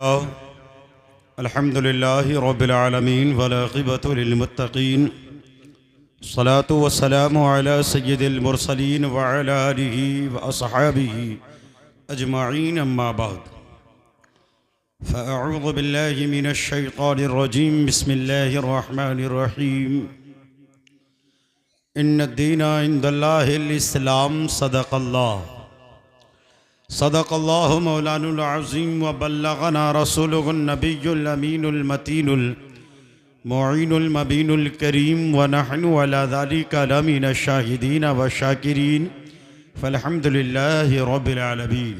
अल्हम्दुलिल्लाहि रब्बिल आलमीन वल आक़िबतु लिल मुत्तक़ीन सलातु वस्सलामु अला सय्यिदिल मुरसलीन व अला आलिहि व अस्हाबिहि अजमाईन अम्मा बाद फ़अऊज़ु बिल्लाहि मिनश शैतानिर रजीम बिस्मिल्लाहिर रहमानिर रहीम इन्नद्दीना इंदल्लाहिल इस्लाम सदक़ल्लाहु मौलानुल अज़ीम व बल्लगना रसूलुहुन नबियुल अमीनुल मतीनुल मुईनुल मबीनुल करीम व नहनु अला ज़ालिका लमिनश शाहिदीन व शाकिरीन फ़ल्हम्दुलिल्लाहि रब्बिल आलमीन।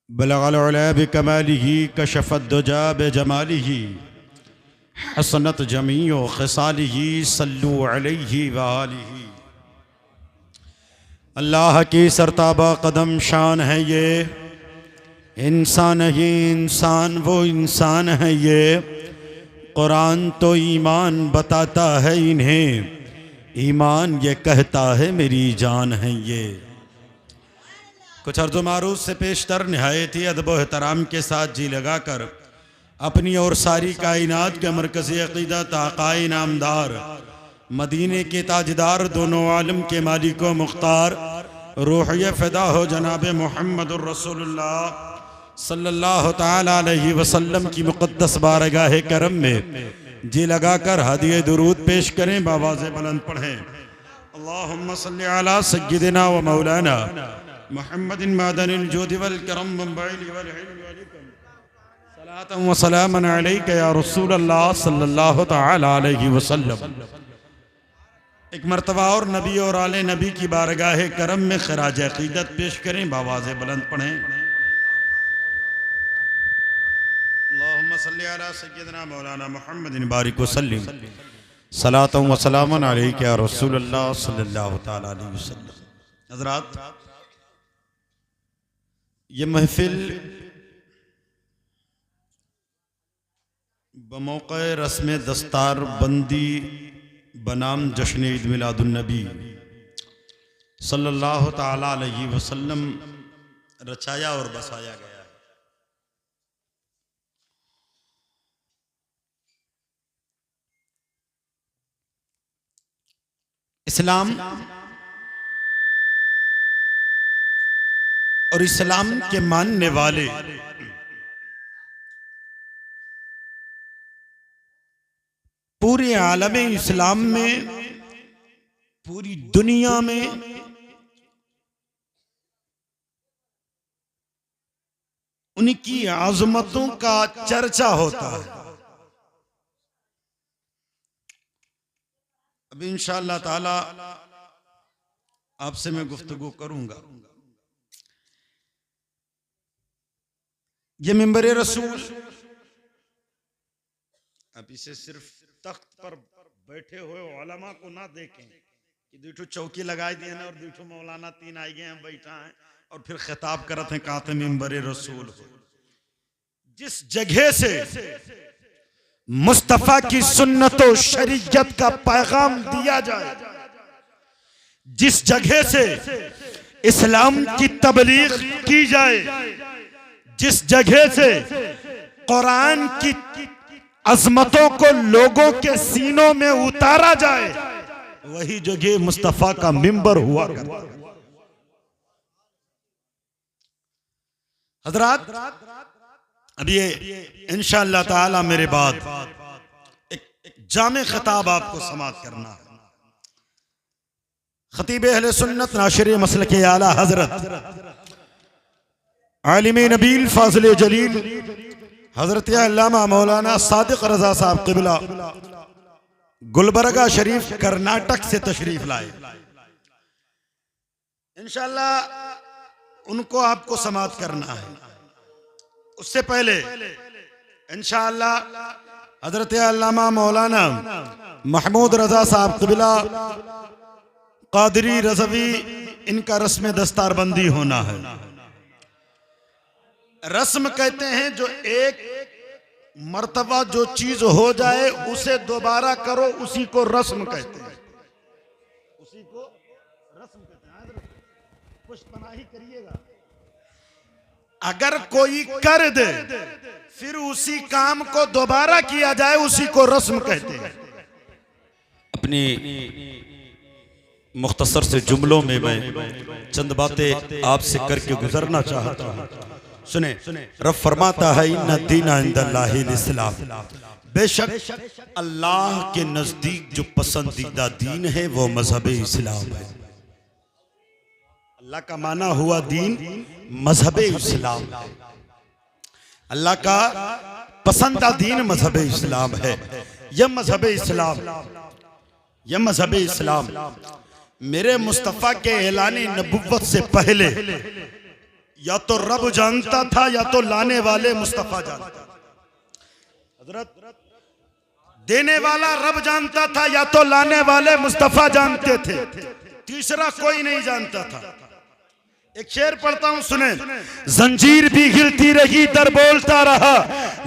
बलगल उला बिकमालिही कशफ़द दुजा बिजमालिही हसनत जमीउ ख़िसालिही सल्लु अलैहि व आलिही। अल्लाह की सरताबा कदम शान है ये इंसान ही इंसान वो इंसान है ये कुरान तो ईमान बताता है इन्हें ईमान ये कहता है मेरी जान है ये। कुछ अर्ज़ मारूफ से पेशतर निहायत ही अदब व एहतराम के साथ जी लगाकर अपनी और सारी कायनात के मरकज़ी अक़ीदत आक़ाए नामदार मदीने के ताजदार दोनों आलम के मालिक व मुख्तार रूह फ़िदा हो जनाब मुहम्मदुर रसूलुल्लाह सल्लल्लाहु ताला अलैहि वसल्लम की मुक़द्दस बारगाह करम में जी लगाकर हदिये दुरूद पेश करें, बावाज़े बुलंद पढ़ें। अल्लाहुम्मा सल्लि अला सय्यिदिना व मौलाना मुहम्मदिन मादनिल जुद वल करम वल इल्म वल हिकम सलातन व सलामन अलैका या रसूलल्लाह सल्लल्लाहु ताला अलैहि वसल्लम। एक मरतबा और नबी और आले नबी की बारगाह करम में खराज अक़ीदत पेश करें, बावाज़े बुलंद पढ़ें। अल्लाहुम्मा सल्लि अला सय्यिदिना मौलाना मुहम्मदिन बारिक वसल्लिम सलातन व सलामन अलैका या रसूलल्लाह सल्लल्लाहु ताला अलैहि वसल्लम। हज़रात, ये महफिल बमौक़े रस्म दस्तार बंदी बनाम जश्न ईद मिलादुन्नबी सल्लल्लाहु ताला अलैहि वसल्लम रचाया और बसाया गया है। इस्लाम और इस्लाम के मानने वाले पूरे आलम इस्लाम में, पूरी दुनिया में उनकी आज़मतों का चर्चा होता है। अब इंशाअल्लाह ताला आपसे मैं गुफ्तगू करूंगा। ये मिंबर रसूल, अब इसे सिर्फ तख्त पर बैठे हुए उलमा को ना देखें कि दूठो चौकी लगाई दिए ना और दूठो मौलाना तीन आई गए हैं बैठा हैं और फिर खिताब करते हैं कहते मिंबर रसूल हो। जिस जगह से मुस्तफा की सुन्नत और शरीयत का पैगाम दिया जाए, जिस जगह से इस्लाम की तबलीग की जाए, जिस जगह से कुरान की अज़मतों को लोगों के सीनों में उतारा जाए, वही जगह मुस्तफा का मिंबर हुआ करता। हज़रात, अब ये इंशाअल्लाह ताला मेरे बाद एक जामे खिताब आपको समाअत करना है। खतीब अहले सुन्नत नाशिर मसलक आला हजरत आलिम नबील फाज़िल जलील हजरत अल्लामा मौलाना सादिक रजा साहब क़िबला गुलबर्गा शरीफ कर्नाटक से तशरीफ लाए। इंशाअल्लाह उनको आपको समाअत करना है। उससे पहले इंशाअल्लाह हजरत अल्लामा मौलाना महमूद रजा साहब क़िबला क़ादरी रज़वी, इनका रस्म दस्तारबंदी होना है। रस्म कहते हैं जो एक मर्तबा जो चीज हो जाए उसे दोबारा करो, उसी को रस्म कहते हैं। उसी को रस्म कहते हैं। कुछ पनाही करिएगा। अगर कोई कर दे फिर उसी काम को दोबारा किया जाए, उसी को रस्म कहते हैं। अपनी मुख्तसर से जुमलों में मैं चंद बातें आपसे करके गुजरना चाहता हूँ। सुने, रब फरमाता है इन्ना दीना इंदल्लाहिल इस्लाम, बेशक अल्लाह के नजदीक जो पसंदीदा दीन है वो मजहब इस्लाम है। अल्लाह का माना हुआ दीन मजहब इस्लाम, अल्लाह का पसंदीदा दीन मजहब इस्लाम है। यह मजहब इस्लाम, यह मजहब इस्लाम मेरे मुस्तफ़ा के ऐलानी नबुव्वत से पहले या तो रब जानता था या तो लाने वाले मुस्तफ़ा जानता। हजरत देने वाला रब जानता था या तो लाने वाले मुस्तफ़ा जानते थे, तीसरा कोई नहीं जानता था। एक शेर पढ़ता हूं, सुने। जंजीर भी हिलती रही, दर बोलता रहा,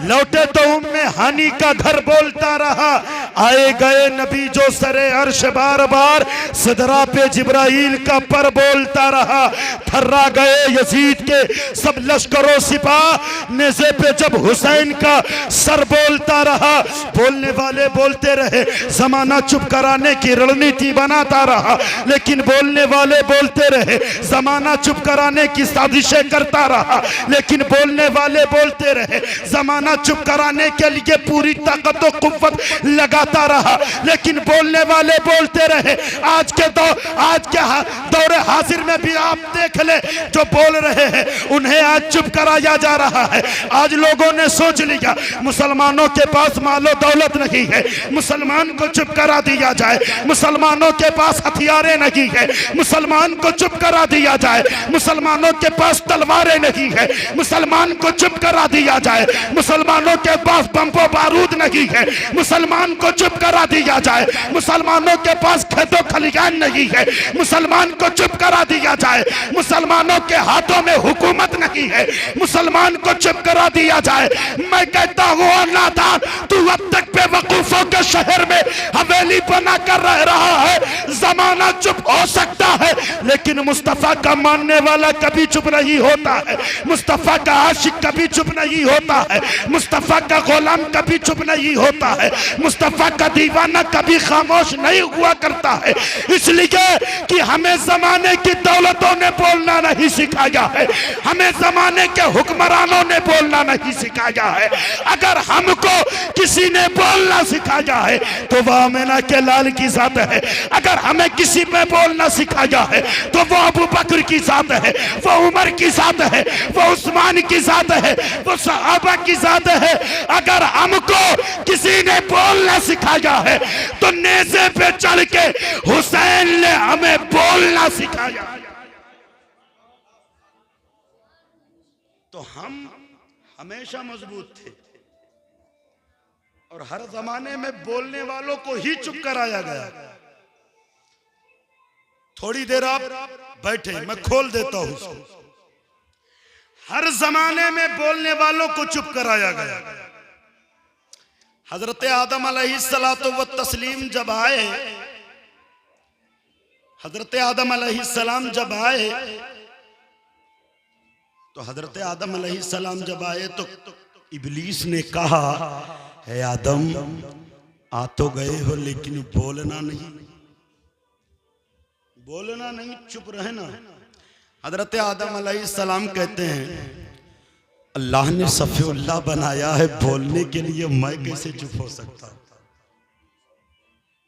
लौटे तो उम्मे हानि का घर बोलता रहा। आए गए नबी जो सरे अर्श बार बार, सदरा पे जिब्राइल का पर बोलता रहा। थर्रा गए यजीद के सब लश्करों सिपाह, नेज़े पे जब हुसैन का सर बोलता रहा। बोलने वाले बोलते रहे, जमाना चुप कराने की रणनीति बनाता रहा, लेकिन बोलने वाले बोलते रहे, जमाना चुप कराने की साजिशें करता रहा, लेकिन बोलने वाले बोलते रहे, जमाना चुप कराने के लिए पूरी ताकत और कुव्वत लगाता रहा, लेकिन बोलने वाले बोलते रहे। आज के दौरे हाजिर में भी आप देख ले, जो बोल रहे हैं उन्हें आज चुप कराया जा रहा है। आज लोगों ने सोच लिया मुसलमानों के पास मालो दौलत नहीं है, मुसलमान को चुप करा दिया जाए। मुसलमानों के पास हथियारें नहीं है, मुसलमान को चुप करा दिया जाए। मुसलमानों के पास तलवारें नहीं है, मुसलमान को चुप करा दिया जाए। मुसलमानों के पास बम्बो बारूद नहीं है, मुसलमान को चुप करा दिया जाए। मुसलमानों के पास खेतों खलियान नहीं है, मुसलमान को चुप करा दिया जाए। मुसलमानों के हाथों में हुकूमत नहीं है, मुसलमान को चुप करा दिया जाए। मैं कहता हूँ नादान, तू अब तक बेवकूफों के शहर में हवेली बना कर रह रहा है। जमाना चुप हो सकता है, लेकिन मुस्तफा का मानने वाला कभी चुप नहीं होता है, मुस्तफा का आशिक कभी चुप नहीं होता है, मुस्तफा का गुलाम कभी चुप नहीं होता है, मुस्तफा का दीवाना कभी खामोश नहीं हुआ करता है। इसलिए कि हमें जमाने की दौलतों ने बोलना नहीं सिखाया है, हमें जमाने के हुक्मरानों ने बोलना नहीं सिखाया है। अगर हमको किसी ने बोलना सिखाया है तो वह आमिना के लाल की जात है। अगर हमें किसी में बोलना सिखाया है तो वह अबू बकर की जात है, वो उमर की जात है, वो उस्मान की जात है, वो सहाबा की जात है। अगर हमको किसी ने बोलना सिखाया है तो नेज़े पे चढ़ के हुसैन ने हमें बोलना सिखाया। तो हम हमेशा मजबूत थे और हर जमाने में बोलने वालों को ही चुप कराया गया। थोड़ी देर आप बैठे, मैं खोल देता हूं उसको। हर जमाने में बोलने वालों को चुप कराया गया। हजरत आदम अलैहिस्सलातु व तस्लीम जब आए, हजरत आदम अलैहिस्सलाम जब आए तो हजरत आदम अलैहिस्सलाम जब आए तो इब्लीस ने कहा, है आदम आ तो गए हो लेकिन बोलना नहीं, बोलना नहीं, चुप रहना। हजरत आदम अलैहिस्सलाम कहते हैं अल्लाह ने सफ़ीउल्लाह बनाया है बोलने के लिए, मैं कैसे चुप हो सकता।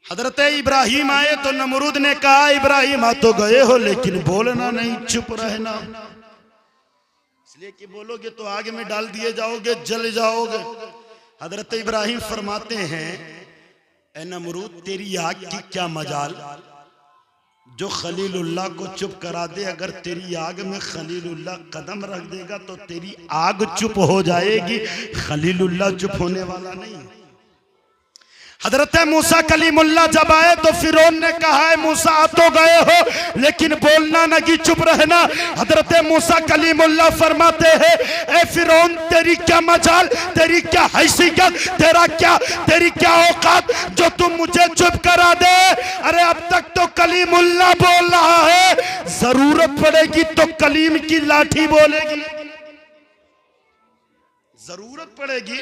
हजरत इब्राहिम आए तो नमरूद ने कहा इब्राहिम आ तो गए हो लेकिन बोलना नहीं, चुप रहना, इसलिए कि बोलोगे तो आग में डाल दिए जाओगे, जल जाओगे। हजरत इब्राहिम फरमाते हैं ए नमरूद तेरी आग की क्या मजाल, जो खलीलुल्लाह को चुप करा दे। अगर तेरी आग में खलीलुल्लाह कदम रख देगा तो तेरी आग चुप हो जाएगी, खलीलुल्लाह चुप होने वाला नहीं। हजरत मूसा कलीमुल्लाह जब आए तो फिरौन ने कहा है मूसा आ तो गए हो लेकिन बोलना नहीं, चुप रहना। हजरत मूसा कलीमुल्लाह फरमाते हैं ए फिरौन तेरी क्या मजाल, तेरी क्या हैसियत, तेरी क्या औकात जो तुम मुझे चुप करा दे। अरे अब तक तो कलीमुल्लाह बोल रहा है, जरूरत पड़ेगी तो कलीम की लाठी बोलेगी। जरूरत पड़ेगी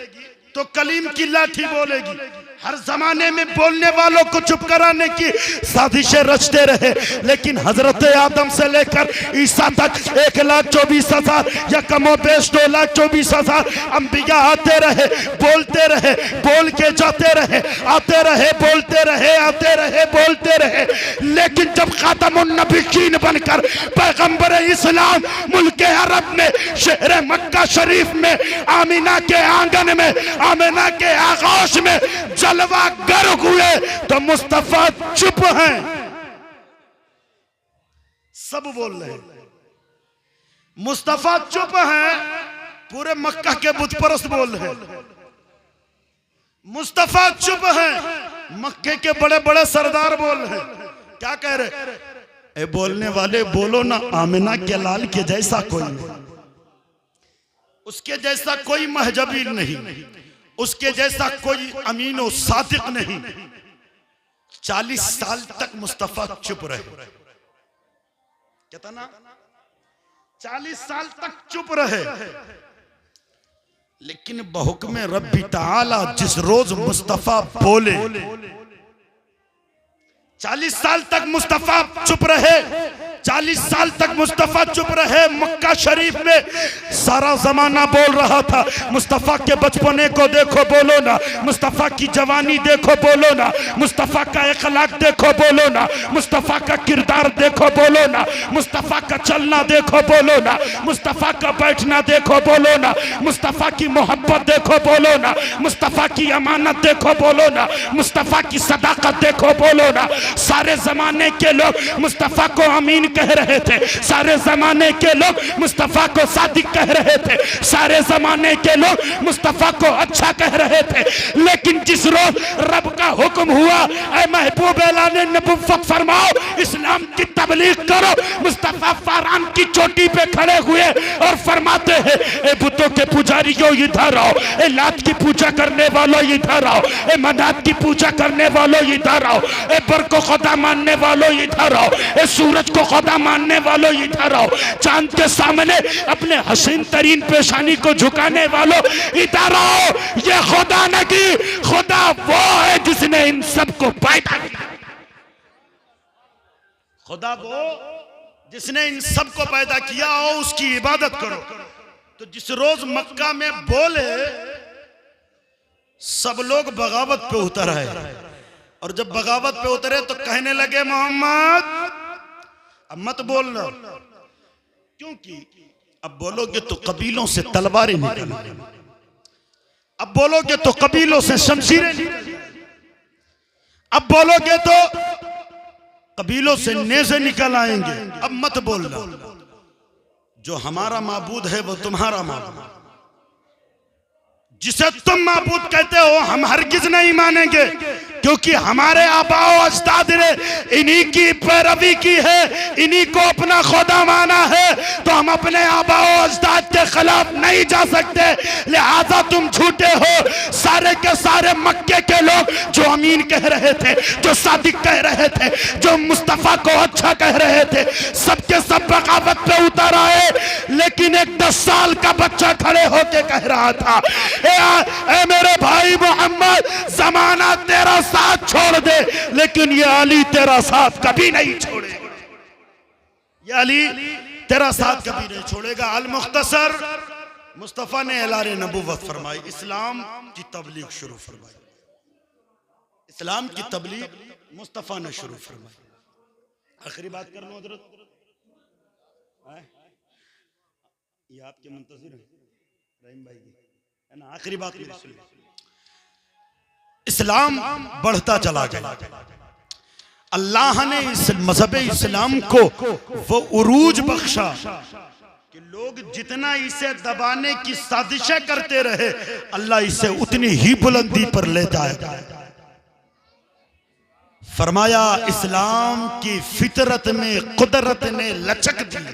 तो कलीम की लाठी बोलेगी। हर जमाने में बोलने वालों को चुप कराने की साजिशें रचते रहे, लेकिन हजरत आदम से लेकर ईसा तक 1,24,000 या कमो बेश 2,24,000 अंबिया आते रहे, बोलते रहे, बोल के जाते रहे, आते रहे, बोलते रहे, आते रहे, बोलते रहे। लेकिन जब खातमुन नबीयीन बनकर पैगंबर इस्लाम मुल्क अरब में शहर मक्का शरीफ में आमीना के आंगन में आमीना के आगोश में जलवा गर्क हुए तो मुस्तफा चुप हैं। सब बोल रहे हैं, मुस्तफा चुप हैं। पूरे मक्का के बुत परस्त बोल रहे हैं, मुस्तफा चुप हैं। मक्के के बड़े बड़े सरदार बोल रहे हैं, क्या कह रहे? ए बोलने वाले बोलो ना, आमिना के लाल के जैसा कोई नहीं, उसके जैसा कोई महजबी नहीं, उसके जैसा कोई अमीनो सादिक नहीं। 40 साल तक मुस्तफा चुप रहे। कहता ना 40 साल तक चुप रहे, लेकिन बहुक्म रब्बी ताला जिस रोज मुस्तफा बोले, 40 साल तक मुस्तफा चुप रहे। 40 साल तक मुस्तफा चुप रहे। मक्का शरीफ में सारा जमाना बोल रहा था, मुस्तफा के बचपने को देखो बोलो ना, मुस्तफा की जवानी देखो बोलो ना, मुस्तफा का अखलाक देखो बोलो ना, मुस्तफा का किरदार देखो बोलो ना, मुस्तफा का चलना देखो बोलो ना, मुस्तफा का बैठना देखो बोलो ना, मुस्तफा की मोहब्बत देखो बोलो ना, मुस्तफा की अमानत देखो बोलो ना, मुस्तफा की सदाकत देखो बोलो ना। सारे जमाने के लोग मुस्तफा को अमीन कह रहे थे, सारे जमाने के लोग मुस्तफा को सादिक कह रहे थे, सारे जमाने के लोग मुस्तफा को अच्छा कह रहे थे। लेकिन जिस रोज रब का हुक्म हुआ, ऐ महबूब ऐलान नबुव्वत फरमाओ, इस्लाम की तबलीग करो, मुस्तफा फारान की चोटी पे खड़े हुए और फरमाते हैं, ए बुतों के पुजारियों इधर आओ, ए लात की पूजा करने वालों इधर आओ, ए मनात की पूजा करने वालों इधर आओ, ए बर को खुदा मानने वालों इधर आओ, ए सूरज को खुदा मानने वालों इधर आओ, चांद के सामने अपने हसीन तरीन पेशानी को झुकाने वालों इधर आओ। ये खुदा नहीं, खुदा वो है जिसने इन सबको पैदा किया। खुदा वो जिसने इन सबको पैदा किया हो, उसकी इबादत करो। तो जिस रोज मक्का में बोले, सब लोग बगावत पे उतर आए, और जब बगावत पे उतरे तो कहने लगे, मोहम्मद अब मत बोलना, क्योंकि अब बोलोगे तो कबीलों से तलवारें निकलेंगी, अब बोलोगे तो कबीलों से शमशीरें निकलेंगी, अब बोलोगे तो कबीलों से नेज़े निकल आएंगे। अब मत बोलना, जो हमारा माबूद है वो तुम्हारा माबूद, जिसे तुम माबूद कहते हो हम हरगिज नहीं मानेंगे, क्योंकि हमारे आबाओ अजदाद ने इन्हीं की पैरवी की है, इन्हीं को अपना खुदा माना है, तो हम अपने आबाओ अजदाद के खिलाफ नहीं जा सकते। लिहाजा तुम झूठे हो। सारे के सारे मक्के के लोग जो अमीन कह रहे थे, जो सादिक कह रहे थे, जो मुस्तफा को अच्छा कह रहे थे, सबके सब बगावत पे उतर आए। लेकिन एक 10 साल का बच्चा खड़े होके कह रहा था, ए मेरे भाई मोहम्मद, जमाना तेरा साथ छोड़ दे, लेकिन ये अली तेरा साथ कभी नहीं छोड़ेगा, ये अली तेरा साथ कभी नहीं छोड़ेगा। अल मुख्तसर मुस्तफा ने ऐलान नबुव्वत फरमाई, इस्लाम की तबलीग शुरू फरमाई, इस्लाम की तबलीग मुस्तफा ने शुरू फरमाई। आखिरी बात कर लो हजरत, ये आपके मुंतजिर हैं रहीम भाई की, है ना? आखिरी बात मेरी सुन, इस्लाम बढ़ता चला गया। अल्लाह ने इस मजहब इस्लाम को वो उरूज बख्शा कि लोग जितना इसे दबाने की साजिशें करते रहे, अल्लाह इसे उतनी ही बुलंदी पर ले जाएगा। फरमाया, इस्लाम की फितरत में कुदरत ने लचक दी।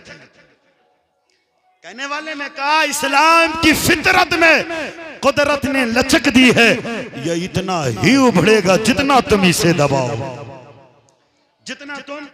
कहने वाले ने कहा, इस्लाम की फितरत में कुदरत ने लचक दी है, यह इतना ही उभरेगा जितना तुम इसे दबाओ, जितना तुम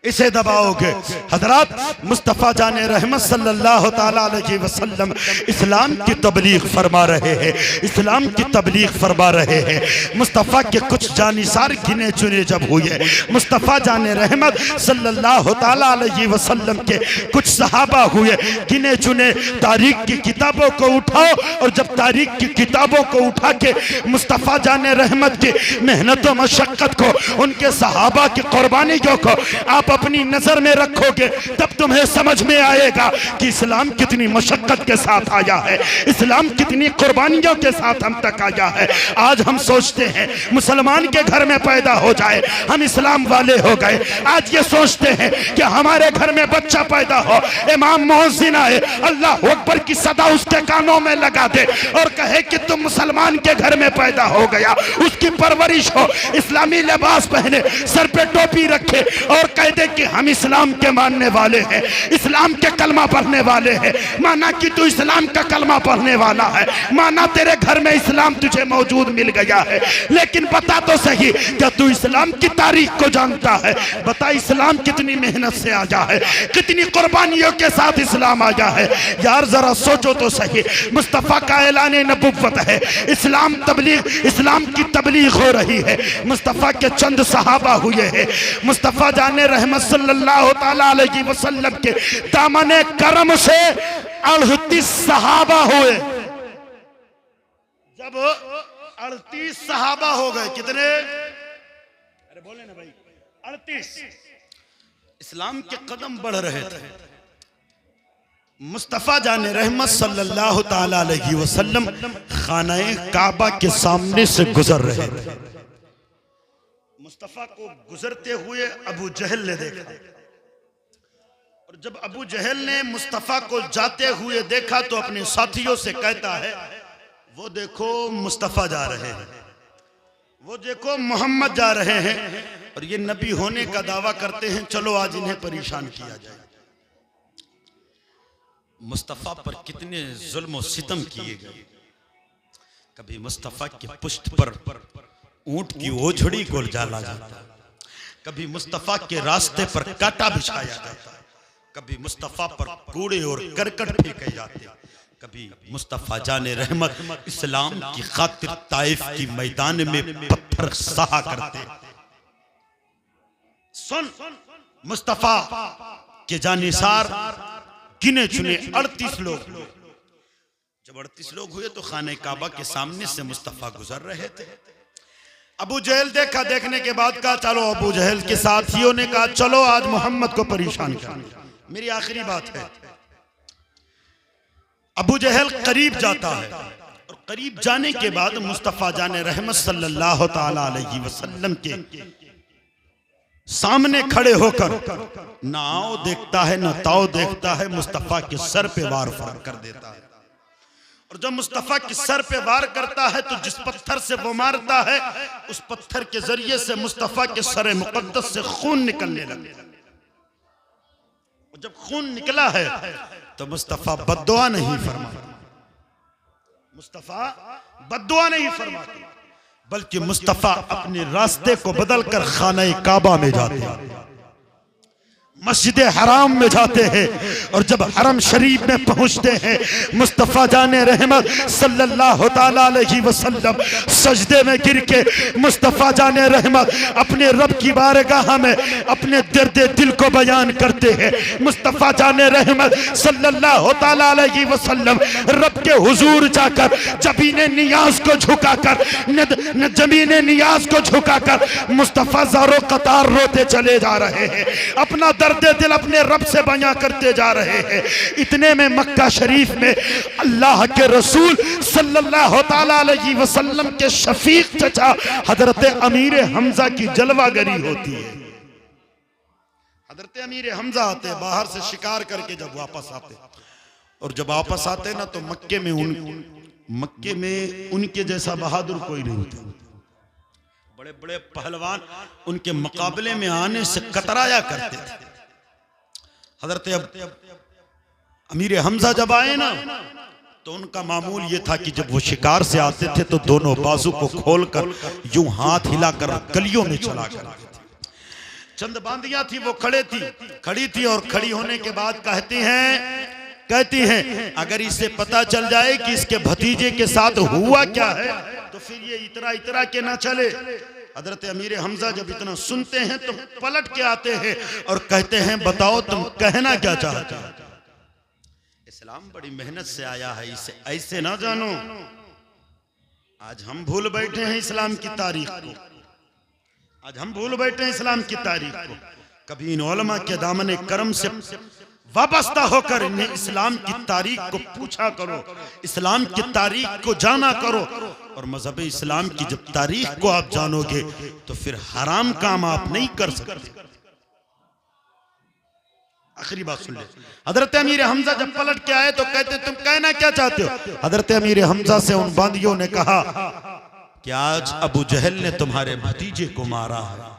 इसे दबाओगे। हजरत मुस्तफ़ा जाने रहमत सल्लल्लाहु ताला अलैहि वसल्लम इस्लाम की तबलीग फरमा रहे हैं, इस्लाम की तबलीग फरमा रहे हैं। मुस्तफ़ा के कुछ जानिसार गिने चुने जब हुए, मुस्तफ़ा जाने रहमत सल्लल्लाहु ताला अलैहि वसल्लम के कुछ सहाबा हुए, गिने चुने। तारीख की किताबों को उठाओ और जब तारीख की किताबों को उठा के मुस्तफ़ा जाने रहमत की मेहनत व मशक्क़त को, उनके सहाबा की कुर्बानियों को आप अपनी नजर में रखोगे, तब तुम्हें समझ में आएगा कि इस्लाम कितनी मशक्कत के साथ आया है, इस्लाम कितनी कुर्बानियों के साथ हम तक आया है। आज हम सोचते हैं मुसलमान के घर में पैदा हो जाए हम इस्लाम वाले हो गए। आज ये सोचते हैं कि हमारे घर में बच्चा पैदा हो, इमाम मुअज्जिन आए, अल्लाह अकबर की सदा उसके कानों में लगा दे और कहे कि तुम मुसलमान के घर में पैदा हो गया, उसकी परवरिश हो, इस्लामी लिबास पहने, सर पे टोपी रखे और कह दे कि हम इस्लाम के मानने वाले हैं, इस्लाम के कलमा पढ़ने वाले हैं। माना कि तू इस्लाम का कलमा पढ़ने वाला है, माना तेरे घर में इस्लाम तुझे मौजूद मिल गया है, लेकिन बता तो सही क्या तू इस्लाम की तारीख को जानता है? बता इस्लाम कितनी मेहनत से आया है, कितनी कुर्बानियों के साथ इस्लाम आया है। यार जरा सोचो तो सही, मुस्तफ़ा का ऐलान नबुव्वत है, इस्लाम तबलीग, इस्लाम की तबलीग हो रही है। मुस्तफ़ा के चंद सहाबा हुए हैं, मुस्तफ़ा जाने रहमत सल्लल्लाहु ताला अलैहि वसल्लम के दामने करम से 38 सहाबा हुए। जब 38 सहाबा हो गए, कितने? अरे बोले ना भाई, 38। इस्लाम के कदम बढ़ रहे थे। मुस्तफ़ा जाने रहमत सल्लल्लाहु ताला अलैहि वसल्लम खानाए काबा के सामने से गुजर रहे थे। मुस्तफ़ा को गुजरते हुए अबू जहल ने देखा, और जब अबू जहल ने मुस्तफ़ा को जाते हुए देखा तो अपने साथियों से कहता है, वो देखो मुस्तफ़ा जा रहे हैं, वो देखो मोहम्मद जा रहे हैं, और ये नबी होने का दावा करते हैं, चलो आज इन्हें परेशान किया जाए। मुस्तफ़ा पर कितने जुल्म और सितम किए गए। कभी मुस्तफ़ा की पुष्ट पर ऊंट की ओझड़ी को डाला जाता, कभी मुस्तफ़ा के रास्ते पर कांटा बिछाया जाता, कभी मुस्तफ़ा पर कूड़े और करकट फेंके जाते, कभी मुस्तफ़ा जाने रहमत इस्लाम की खातिर ताइफ की मैदान में पत्थर सहा करते। सुन, मुस्तफ़ा के जानिसार गिने चुने 38 लोग। जब 38 लोग हुए तो खाने काबा के सामने से मुस्तफ़ा गुजर रहे थे। अबू जहल देखा, देखने के बाद कहा चलो, अबू जहल के साथियों ने कहा चलो आज मोहम्मद को परेशान करें। मेरी आखिरी बात है, अबू जहल करीब जाता है और करीब जाने के बाद मुस्तफ़ा जाने रहमत सल्लल्लाहु ताला अलैहि वसल्लम के सामने खड़े होकर ना आओ देखता है ना ताओ देखता है, मुस्तफ़ा के सर पे वार कर देता है। और जब मुस्तफ़ा के सर पे वार करता है तो जिस पत्थर से वो मारता है उस पत्थर के जरिए से मुस्तफ़ा के सर मुक़द्दस से खून निकलने लगे। जब खून निकला है तो मुस्तफ़ा बद्दुआ नहीं फरमाते, मुस्तफ़ा बद्दुआ नहीं फरमाते, बल्कि मुस्तफ़ा अपने रास्ते को बदलकर खाना काबा में जाते हैं, मस्जिद हराम में जाते हैं। और जब हरम शरीफ में पहुंचते हैं मुस्तफ़ा जाने रहमत सल्लल्लाहु ताला अलैहि वसल्लम सजदे में गिर के मुस्तफ़ा जाने रहमत अपने रब की बारगाह में अपने दर्द दिल को बयान करते हैं। मुस्तफ़ा जाने रहमत सल्लल्लाहु ताला अलैहि वसल्लम रब के हुजूर जाकर जमीने नियाज को झुकाकर जमीने नियाज को झुकाकर मुस्तफ़ा ज़ारो कतार रोते चले जा रहे हैं, अपना दर्द दिल अपने रब से बयां करते जा रहे हैं। इतने में मक्का शरीफ में अल्लाह के रसूल सल्लल्लाहु ताला अलैहि वसल्लम के शफीक चचा हजरत अमीर हमजा की जलवागरी होती है। हजरत अमीर हमजा आते बाहर से शिकार करके, जब वापस आते और जब वापस आते ना तो मक्के में उनके जैसा बहादुर कोई नहीं था। बड़े बड़े पहलवान उनके मुकाबले में आने से कतराया करते थे। हजरत अमीर हमजा जब आए ना तो उनका मामूल ये था कि जब वो शिकार से आते थे तो दोनों बाजू को खोलकर यूं हाथ हिलाकर गलियों में चला करते थे। चंद बांदियां थी, वो खड़ी थी और खड़ी होने के बाद कहती हैं अगर इसे पता चल जाए कि इसके भतीजे के साथ हुआ क्या है तो फिर ये इतरा के ना चले। हजरत अमीर हमजा जब इतना सुनते हैं तो पलट के आते हैं और कहते हैं बताओ तुम कहना क्या चाहते हो। इस्लाम बड़ी मेहनत से आया है, इसे ऐसे ना जानो। आज हम भूल बैठे हैं इस्लाम की तारीख को, आज हम भूल बैठे हैं इस्लाम की तारीख को। कभी इन उलमा के दामन करम से वाबस्ता होकर इन्हें इस्लाम की तारीख को पूछा करो, इस्लाम की तारीख को जाना करो। और मजहब इस्लाम की जब तारीख को आप जानोगे तो फिर हराम काम आप नहीं कर सकते। आखिरी बात सुन ले, हजरत अमीर हमजा जब पलट के आए तो कहते तुम कहना क्या चाहते हो। हजरत अमीर हमजा से उन बांदियों ने कहा कि आज अबू जहल ने तुम्हारे भतीजे को मारा है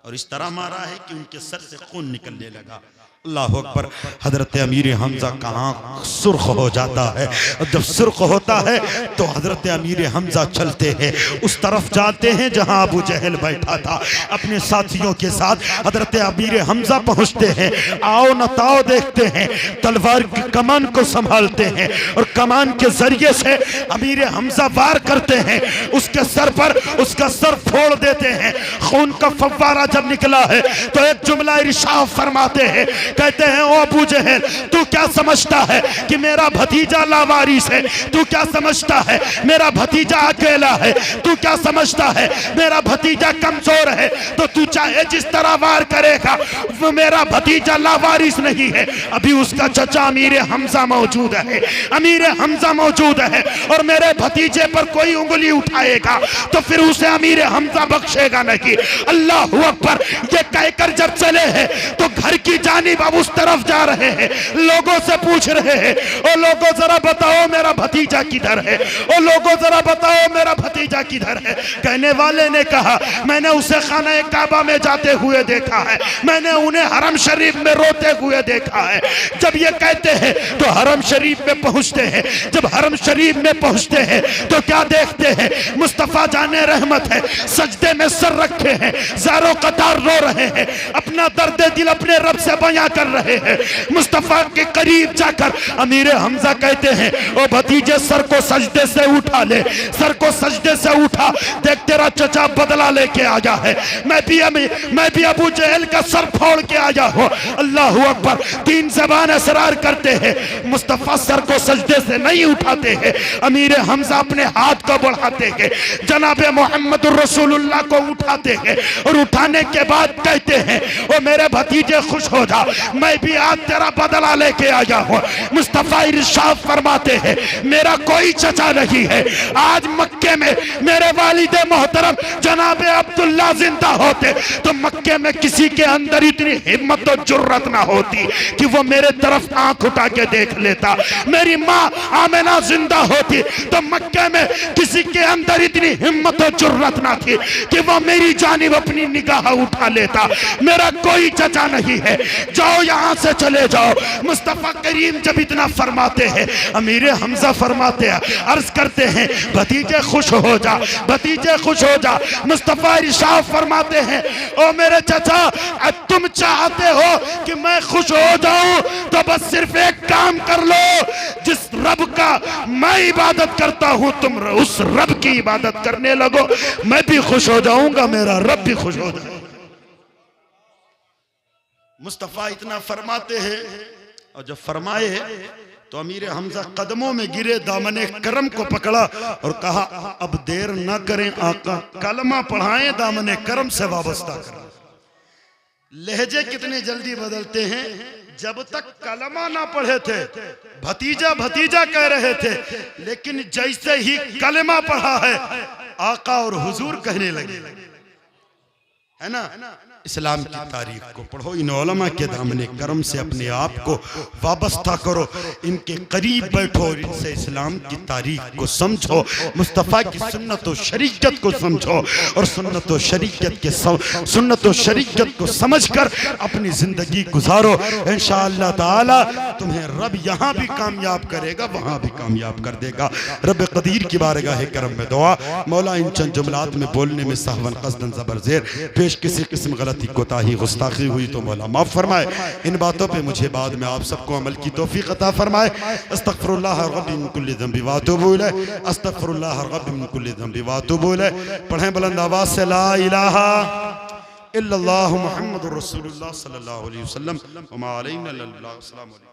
और इस तरह मारा है कि उनके सर से खून निकलने लगा। अल्लाह अकबर। हजरत अमीर हमजा कहाँ सुर्ख हो जाता है, और जब सुर्ख होता है तो हजरत अमीर हमजा चलते हैं उस तरफ जाते हैं जहां अबू जहल बैठा था अपने साथियों के साथ। हजरत अमीर हमजा पहुंचते हैं, आओ न ताओ देखते हैं, तलवार की कमान को संभालते हैं और कमान के जरिए से अमीर हमजा वार करते हैं, उसके सर पर उसका सर फोड़ देते हैं। खून का फव्वारा जब निकला है तो एक जुमला इरशाद फरमाते हैं, कहते हैं ओ अबू जहल तू क्या समझता है कि मेरा भतीजा लावारिस है, तू क्या समझता है मेरा भतीजा अकेला है, तू क्या समझता है मेरा भतीजा कमजोर है, तो तू चाहे जिस तरह वार करेगा वो मेरा भतीजा लावारिस नहीं है। अभी उसका चचा अमीर हमजा मौजूद है, अमीर हमजा मौजूद है और मेरे भतीजे पर कोई उंगली उठाएगा तो फिर उसे अमीर हमजा बख्शेगा नहीं। अल्लाह अकबर। ये कहकर जब चले हैं तो घर की जानिब अब उस तरफ जा रहे हैं, लोगों से पूछ रहे हैं ओ लोगों जरा बताओ मेरा भतीजा किधर है, ओ लोगों जरा बताओ मेरा भतीजा किधर है। कहने वाले ने कहा मैंने उसे खाना काबा में जाते हुए देखा है, मैंने उन्हें हरम शरीफ में रोते हुए देखा है। जब ये कहते हैं तो हरम शरीफ में पहुंचते हैं, जब हरम शरीफ में पहुंचते हैं तो क्या देखते हैं, मुस्तफा जाने रहमत है सजदे में सर रखे हैं, ज़ारो कतार रो रहे हैं, अपना दर्द दिल अपने रब से बयां कर रहे हैं। मुस्तफा के करीब जाकर अमीर हमजा कहते हैं ओ भतीजे सर को सजदे से उठा ले, सर को सजदे से उठा, देख तेरा चचा बदला लेके आया है, मैं भी अबू जहल का सर फोड़ के आया हूं। अल्लाह अकबर। तीन ज़बान असरार करते हैं, मुस्तफा सर को सजदे से नहीं उठाते हैं, अमीर हमजा अपने हाथ को बढ़ाते हैं, जनाबे मोहम्मद रसूलुल्लाह को उठाते हैं और उठाने के बाद कहते हैं ओ मेरे भतीजे खुश हो जा, मैं भी आज तेरा बदला लेके आया हूं। मुस्तफा इरशाद फरमाते हैं मेरा कोई चचा नहीं है, आज मक्के में मेरे वालिदे मोहतरम जनाबे अब्दुल्ला जिंदा होते तो मक्के में किसी के अंदर इतनी हिम्मत और जुर्रत ना होती कि वो मेरे तरफ आंख उठा के देख लेता। मेरी माँ आमिना जिंदा होती तो मक्के में किसी के अंदर इतनी हिम्मत और जुर्रत ना थी कि वो मेरी जानिब अपनी निगाह उठा लेता। मेरा कोई चचा नहीं है, जाओ यहां से चले जाओ। मुस्तफा करीम जब इतना फरमाते हैं अमीर हमजा फरमाते हैं, अर्ज करते हैं भतीजे खुश हो जा, भतीजे खुश हो जा। मुस्तफा इरशाद फरमाते हैं ओ मेरे चचा तुम चाहते हो कि मैं खुश हो जाऊं तो बस सिर्फ एक काम कर लो, जिस रब का मैं इबादत करता हूं तुम उस रब की इबादत करने लगो, मैं भी खुश हो जाऊंगा, मेरा रब भी खुश हो जाएगा। मुस्तफा इतना फरमाते हैं और जब फरमाए तो अमीर हमजा कदमों में गिरे, दामने करम को पकड़ा और कहा अब देर ना करें आका, कलमा पढ़ाएं, दामने करम से वाबस्ता करें। लहजे कितने जल्दी बदलते हैं, जब तक कलमा ना पढ़े थे भतीजा भतीजा कह रहे थे, लेकिन जैसे ही कलमा पढ़ा है आका और हुजूर कहने लगे, है ना। इस्लाम की तारीख को पढ़ो, इन उलमा के दामने करम से अपने आप को वाबस्ता करो, इनके करीब बैठो और इनसे इस्लाम की तारीख को समझो, मुस्तफ़ा की सुन्नत और शरीयत को समझो और सुन्नत और शरीयत को समझकर अपनी ज़िंदगी गुजारो। इंशाअल्लाह ताला तुम्हें रब यहाँ भी कामयाब करेगा, वहाँ भी कामयाब कर देगा। रब कदीर की बारगाह करम में दुआ, मौला इन चंद जुमलात में बोलने में सहवन क़स्दन ज़बर ज़ेर पेश किसी किस्म गलत गलती कोताही गुस्ताखी हुई तो मौला माफ़ फरमाए। इन बातों पे मुझे बाद में आप सबको अमल की तौफीक अता फरमाए। अस्तगफिरुल्लाह रब्बी मिन कुल्ली ज़ंबि व अतूबु इलैह, अस्तगफिरुल्लाह रब्बी मिन कुल्ली ज़ंबि व अतूबु इलैह। पढ़ें बुलंद आवाज़ से ला इलाहा इल्लल्लाहु मुहम्मदुर रसूलुल्लाह सल्लल्लाहु अलैहि वसल्लम व मा अलैना इल्लल बलाग। अस्सलामु अलैकुम।